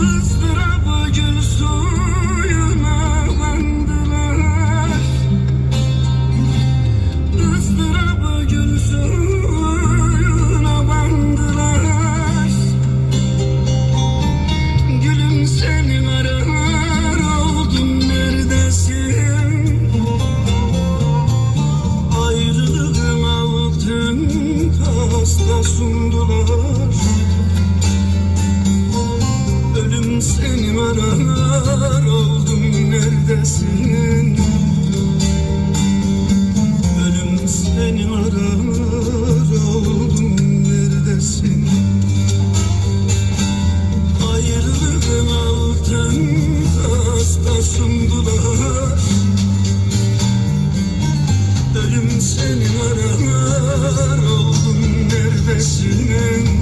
ızdırabı gül suyuna bandılar. ızdırabı gül suyuna bandılar. Gülüm senin arar oldum, neredesin? Ayrılığın altın tasta sundular. Ölüm seni arar oldum, neredesin? Ölüm seni arar oldum, neredesin? Ayrılığın altın tasta sundular. Ölüm seni arar oldum, neredesin?